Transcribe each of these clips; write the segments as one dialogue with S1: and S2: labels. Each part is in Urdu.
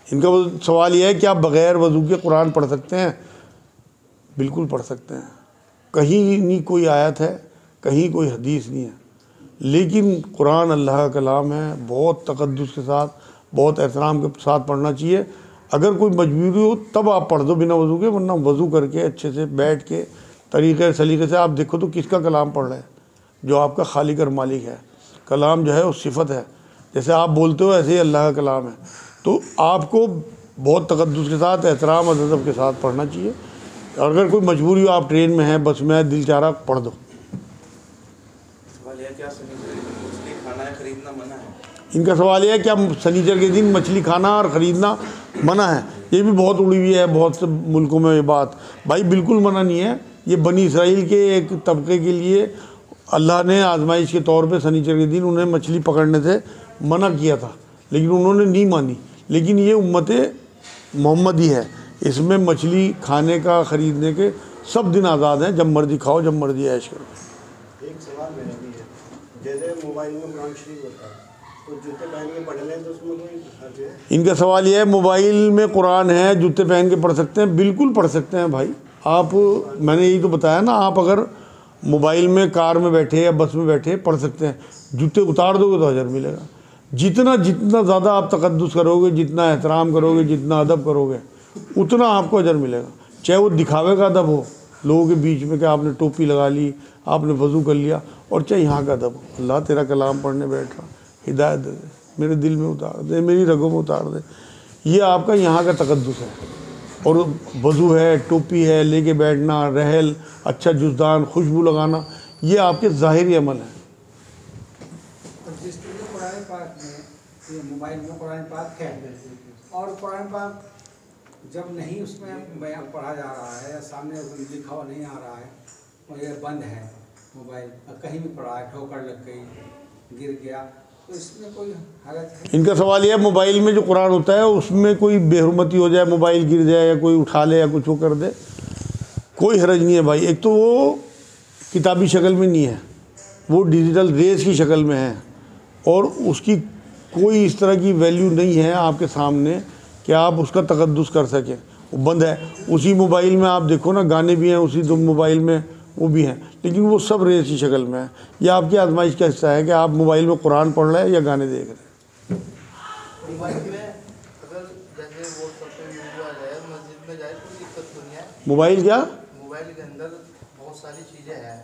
S1: ان کا سوال یہ ہے کہ آپ بغیر وضو کے قرآن پڑھ سکتے ہیں؟ بالکل پڑھ سکتے ہیں، کہیں نہیں کوئی آیت ہے، کہیں کوئی حدیث نہیں ہے، لیکن قرآن اللہ کا کلام ہے، بہت تقدس کے ساتھ، بہت احترام کے ساتھ پڑھنا چاہیے۔ اگر کوئی مجبوری ہو تب آپ پڑھ دو بنا وضو کے، ورنہ وضو کر کے اچھے سے بیٹھ کے طریقے سلیقے سے آپ دیکھو تو کس کا کلام پڑھ رہے ہیں؟ جو آپ کا خالق اور مالک ہے۔ کلام جو ہے وہ صفت ہے، جیسے آپ بولتے ہو ایسے ہی اللہ کا کلام ہے، تو آپ کو بہت تقدس کے ساتھ، احترام اور ادب کے ساتھ پڑھنا چاہیے۔ اور اگر کوئی مجبوری ہو، آپ ٹرین میں ہیں، بس میں، دل چاہ رہا، پڑھ دو۔ ان کا سوال یہ ہے کیا سنیچر کے دن مچھلی کھانا اور خریدنا منع ہے؟ یہ بھی بہت اڑی ہوئی ہے بہت سے ملکوں میں یہ بات۔ بھائی بالکل منع نہیں ہے، یہ بنی اسرائیل کے ایک طبقے کے لیے اللہ نے آزمائش کے طور پہ سنیچر کے دن انہیں مچھلی پکڑنے سے منع کیا تھا، لیکن انہوں نے نہیں مانی۔ لیکن یہ امت محمدی ہے، اس میں مچھلی کھانے کا، خریدنے کے سب دن آزاد ہیں، جب مرضی کھاؤ، جب مرضی عیش کرو۔
S2: ایک سوال میرا بھی ہے، جیسے موبائل میں قرآن شریف ہوتا ہے تو جوتے پہن کے پڑھ لیں تو اس میں کوئی حرج ہے؟
S1: ان کا سوال یہ ہے موبائل میں قرآن ہے، جوتے پہن کے پڑھ سکتے ہیں؟ بالکل پڑھ سکتے ہیں بھائی۔ آپ، میں نے یہی تو بتایا نا، آپ اگر موبائل میں کار میں بیٹھے یا بس میں بیٹھے پڑھ سکتے ہیں، جوتے اتار دو گے تو اجر ملے گا۔ جتنا زیادہ آپ تقدس کرو گے، جتنا احترام کرو گے، جتنا ادب کرو گے، اتنا آپ کو اجر ملے گا، چاہے وہ دکھاوے کا ادب ہو لوگوں کے بیچ میں کہ آپ نے ٹوپی لگا لی، آپ نے وضو کر لیا، اور چاہے یہاں کا ادب ہو، اللہ تیرا کلام پڑھنے بیٹھ رہا، ہدایت دے دے، میرے دل میں اتار دے، میری رگوں میں اتار دے، یہ آپ کا یہاں کا تقدس ہے۔ اور وضو ہے، ٹوپی ہے، لے کے بیٹھنا، رحل، اچھا جزدان، خوشبو لگانا، یہ آپ کے ظاہری عمل ہیں۔
S3: جس طرح قرآن پاک میں موبائل میں قرآن پاک ہے، اور قرآن پاک جب نہیں اس میں بیان پڑھا جا رہا ہے، سامنے لکھا ہوا نہیں آ رہا ہے، اور یہ بند ہے موبائل، اور کہیں بھی پڑھا ہے، ٹھوکر لگ گئی، گر گیا، تو اس میں کوئی حرج ہے؟
S1: ان کا سوال یہ ہے موبائل میں جو قرآن ہوتا ہے اس میں کوئی بے حرمتی ہو جائے، موبائل گر جائے یا کوئی اٹھا لے یا کچھ وہ کر دے، کوئی حرج نہیں ہے بھائی۔ ایک تو وہ کتابی شکل میں نہیں ہے، وہ ڈیجیٹل ریز کی شکل میں ہے، اور اس کی کوئی اس طرح کی ویلیو نہیں ہے آپ کے سامنے کہ آپ اس کا تقدس کر سکیں، وہ بند ہے۔ اسی موبائل میں آپ دیکھو نا، گانے بھی ہیں اسی دو موبائل میں، وہ بھی ہیں، لیکن وہ سب ریز کی شکل میں ہے۔ یہ آپ کی آزمائش کا حصہ ہے کہ آپ موبائل میں قرآن پڑھ رہے ہیں یا گانے دیکھ رہے ہیں۔
S4: موبائل میں اگر جیسے وہ سب پہ ویڈیو آ جائے، مسجد میں جائے تو دقت تو نہیں ہے؟
S1: موبائل کیا؟
S4: موبائل کے اندر بہت ساری چیزیں ہیں،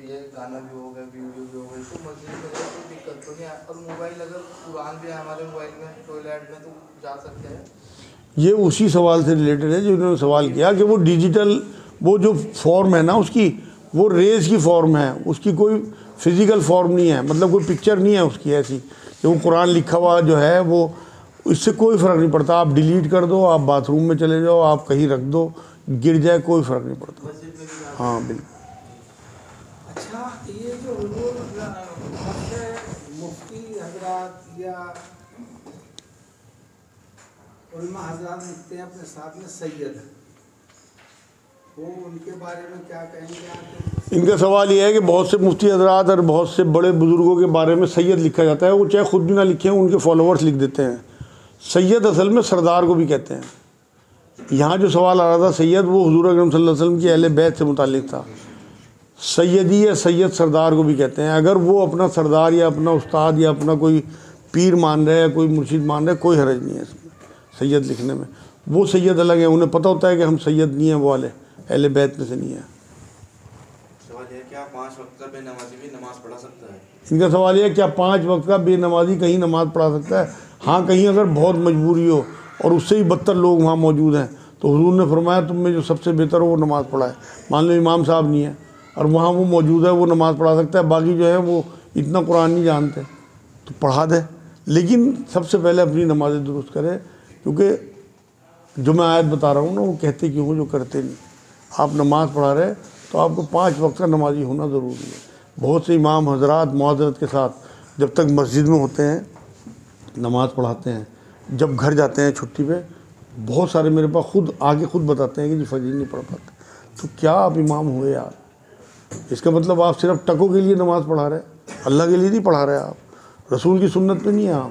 S4: یہ گانا بھی ہو گیا، ویڈیو بھی ہو گئی، تو مسجد میں جائے کوئی دقت تو نہیں ہے؟ اور موبائل اگر قرآن بھی ہے ہمارے موبائل میں، ٹوائلٹ میں، تو جا سکتے ہیں؟
S1: یہ اسی سوال سے ریلیٹڈ ہے جو انہوں نے سوال کیا کہ وہ ڈیجیٹل، وہ جو فارم ہے نا اس کی، وہ ریز کی فارم ہے، اس کی کوئی فزیکل فارم نہیں ہے، مطلب کوئی پکچر نہیں ہے اس کی ایسی کہ وہ قرآن لکھا ہوا جو ہے، وہ اس سے کوئی فرق نہیں پڑتا۔ آپ ڈیلیٹ کر دو، آپ باتھ روم میں چلے جاؤ، آپ کہیں رکھ دو، گر جائے، کوئی فرق نہیں پڑتا۔ ہاں بالکل۔
S3: اچھا، یہ جو حضور مفتی حضرات یا علماء حضرات لکھتے ہیں اپنے ساتھ میں سید، وہ ان کے بارے میں کیا کہیں گے آپ؟
S1: ان کا سوال یہ ہے کہ بہت سے مفتی حضرات اور بہت سے بڑے بزرگوں کے بارے میں سید لکھا جاتا ہے، وہ چاہے خود بھی نہ لکھیں، ان کے فالوورز لکھ دیتے ہیں۔ سید اصل میں سردار کو بھی کہتے ہیں۔ یہاں جو سوال آ رہا تھا سید، وہ حضور اکرم صلی اللہ علیہ وسلم کی اہل بیت سے متعلق تھا۔ سیدی یا سید سردار کو بھی کہتے ہیں۔ اگر وہ اپنا سردار یا اپنا استاد یا اپنا کوئی پیر مان رہے یا کوئی مرشد مان رہے، کوئی حرج نہیں ہے اس میں سید لکھنے میں۔ وہ سید الگ ہیں، انہیں پتہ ہوتا ہے کہ ہم سید نہیں ہیں، وہ والے اہل بیت میں سے نہیں ہیں۔
S5: سوال یہ ہے کہ 5 وقت کا بے نمازی بھی نماز پڑھا سکتا ہے؟
S1: ان کا سوال یہ ہے کیا 5 وقت کا بے نمازی کہیں نماز پڑھا سکتا ہے؟ ہاں، کہیں اگر بہت مجبوری ہو اور اس سے ہی بدتر لوگ وہاں موجود ہیں تو حضور نے فرمایا تم میں جو سب سے بہتر ہو وہ نماز پڑھا ہے۔ مان لو امام صاحب نہیں ہے اور وہاں وہ موجود ہے، وہ نماز پڑھا سکتا ہے، باقی جو ہے وہ اتنا قرآن نہیں جانتے تو پڑھا دے، لیکن سب سے پہلے اپنی نمازیں درست کرے، کیونکہ جو میں آیت بتا رہا ہوں نا، وہ کہتے کیوں ہوں جو کرتے نہیں۔ آپ نماز پڑھا رہے تو آپ کو 5 وقت کا نمازی ہونا ضروری ہے۔ بہت سے امام حضرات معذرت کے ساتھ جب تک مسجد میں ہوتے ہیں نماز پڑھاتے ہیں، جب گھر جاتے ہیں چھٹی پہ، بہت سارے میرے پاس خود آگے خود بتاتے ہیں کہ جی فجر نہیں پڑھ پاتے۔ تو کیا آپ امام ہوئے یار؟ اس کا مطلب آپ صرف ٹکوں کے لیے نماز پڑھا رہے، اللہ کے لیے نہیں پڑھا رہے، آپ رسول کی سنت پہ نہیں ہیں آپ۔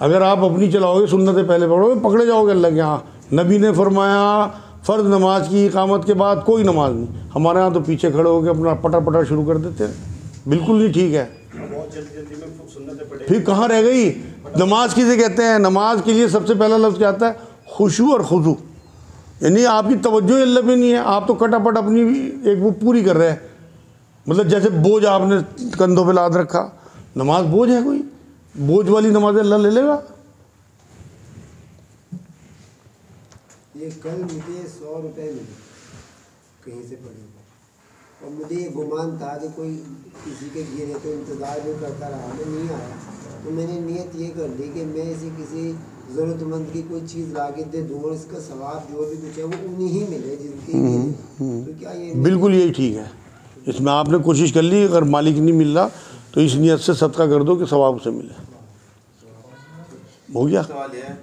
S1: اگر آپ اپنی چلاؤ گے، سنتیں پہلے پڑھو گے، پکڑے جاؤ گے اللہ کے ہاں۔ نبی نے فرمایا فرض نماز کی اقامت کے بعد کوئی نماز نہیں۔ ہمارے ہاں تو پیچھے کھڑے ہو کے اپنا پٹر پٹر شروع کر دیتے ہیں، بالکل نہیں ٹھیک ہے۔
S2: بہت جلدی جلدی میں سنتیں پڑھے،
S1: پھر کہاں رہ گئی نماز؟ کسے کہتے ہیں؟ نماز کے لیے سب سے پہلا لفظ کیا آتا ہے؟ خشوع اور خضوع، یعنی آپ کی توجہ اللہ پہ نہیں ہے، آپ تو کٹاپٹ اپنی ایک وہ پوری کر رہے ہیں، مطلب جیسے بوجھ آپ نے کندھوں پہ لاد رکھا۔ نماز بوجھ ہے؟ کوئی بوجھ والی نماز اللہ لے لے گا؟
S6: یہ کل مجھے 100 روپے ملے کہیں سے پڑے ہوئے، اور مجھے یہ گمان تھا کہ کوئی کسی کے گرے تو انتظار بھی کرتا رہا، میں نہیں آیا، تو میں نے نیت یہ کر لی کہ میں اسے کسی ضرورت مند کی کوئی چیز لا کے دے دوں، اور اس کا ثواب جو بھی کچھ ہے وہ انہیں ہی ملے جن کے گرے۔ تو کیا یہ
S1: بالکل یہی ٹھیک ہے۔ اس میں آپ نے کوشش کر لی، اگر مالک نہیں مل رہا تو اس نیت سے صدقہ کر دو کہ ثواب اسے ملے، ہو گیا۔
S5: سوال یہ ہے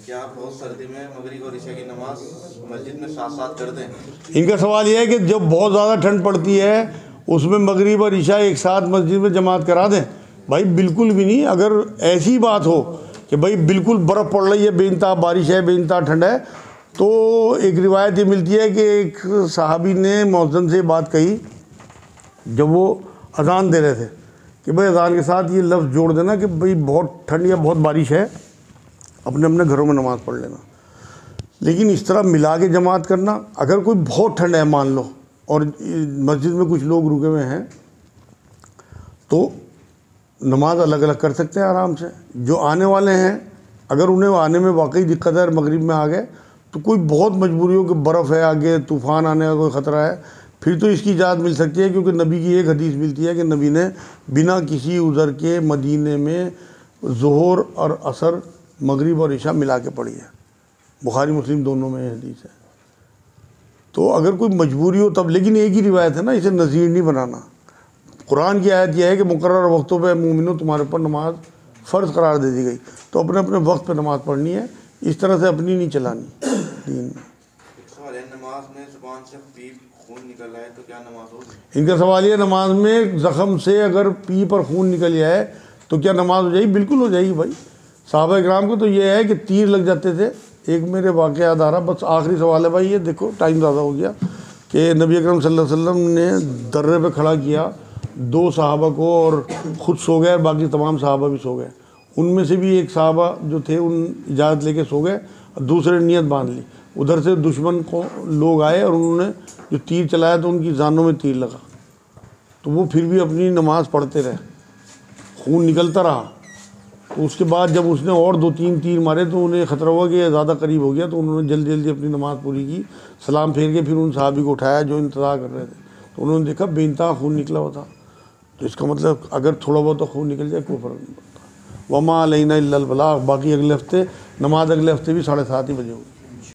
S5: کہ آپ بہت سردی میں مغرب اور عشاء کی نماز مسجد میں ساتھ ساتھ کرتے ہیں؟
S1: ان کا سوال یہ ہے کہ جب بہت زیادہ ٹھنڈ پڑتی ہے اس میں مغرب اور عشاء ایک ساتھ مسجد میں جماعت کرا دیں؟ بھائی بالکل بھی نہیں۔ اگر ایسی بات ہو کہ بھائی بالکل برف پڑ رہی ہے، بے انتہا بارش ہے، بے انتہا ٹھنڈ ہے، تو ایک روایت یہ ملتی ہے کہ ایک صحابی نے مؤذن سے بات کہی جب وہ اذان دے رہے تھے کہ بھائی اذان کے ساتھ یہ لفظ جوڑ دینا کہ بھائی بہت ٹھنڈ یا بہت بارش ہے، اپنے اپنے گھروں میں نماز پڑھ لینا۔ لیکن اس طرح ملا کے جماعت کرنا، اگر کوئی بہت ٹھنڈ ہے مان لو اور مسجد میں کچھ لوگ رکے ہوئے ہیں تو نماز الگ الگ کر سکتے ہیں آرام سے۔ جو آنے والے ہیں اگر انہیں آنے میں واقعی دقت ہے، مغرب میں آ گئے تو کوئی بہت مجبوری ہو کہ برف ہے، آگے طوفان آنے کا کوئی خطرہ ہے، پھر تو اس کی اجازت مل سکتی ہے، کیونکہ نبی کی ایک حدیث ملتی ہے کہ نبی نے بنا کسی عذر کے مدینے میں ظہر اور عصر، مغرب اور عشاء ملا کے پڑھی ہے، بخاری مسلم دونوں میں یہ حدیث ہے۔ تو اگر کوئی مجبوری ہو تب، لیکن ایک ہی روایت ہے نا، اسے نظیر نہیں بنانا۔ قرآن کی آیت یہ ہے کہ مقررہ وقتوں پہ مومنوں تمہارے اوپر نماز فرض قرار دے دی گئی، تو اپنے اپنے وقت پہ نماز پڑھنی ہے، اس طرح سے اپنی نہیں چلانی دین میں۔
S5: ایک سوال ہے، نماز میں زبان سے پیپ خون نکل آئے تو کیا نماز ہوگی؟
S1: ان کا سوال یہ، نماز میں زخم سے اگر پیپ اور خون نکل جائے تو کیا نماز ہو جائے گی؟ بالکل ہو جائے گی بھائی۔ صحابہ کرام کو تو یہ ہے کہ تیر لگ جاتے تھے۔ ایک میرے واقعہ یاد آ رہا، بس آخری سوال ہے بھائی، یہ دیکھو ٹائم زیادہ ہو گیا، کہ نبی اکرم صلی اللہ علیہ وسلم نے درے پہ کھڑا کیا 2 صحابہ کو، اور خود سو گئے اور باقی تمام صحابہ بھی سو گئے۔ ان میں سے بھی ایک صحابہ جو تھے ان اجازت لے کے سو گئے، اور دوسرے نے نیت باندھ لی۔ ادھر سے دشمن کو لوگ آئے اور انہوں نے جو تیر چلایا تو ان کی جانوں میں تیر لگا، تو وہ پھر بھی اپنی نماز پڑھتے رہے، خون نکلتا رہا۔ اس کے بعد جب اس نے اور 2-3 تیر مارے تو انہیں خطرہ ہوا کہ یہ زیادہ قریب ہو گیا، تو انہوں نے جلدی جلدی اپنی نماز پوری کی، سلام پھیر کے پھر ان صحابی کو اٹھایا جو انتظار کر رہے تھے، تو انہوں نے دیکھا بے انتہا خون نکلا ہوا تھا۔ تو اس کا مطلب اگر تھوڑا بہت خون نکل جائے کوئی فرق نہیں پڑتا۔ وما علینا الا البلاغ۔ باقی اگلے ہفتے نماز اگلے ہفتے بھی 7:30 بجے ہوگی۔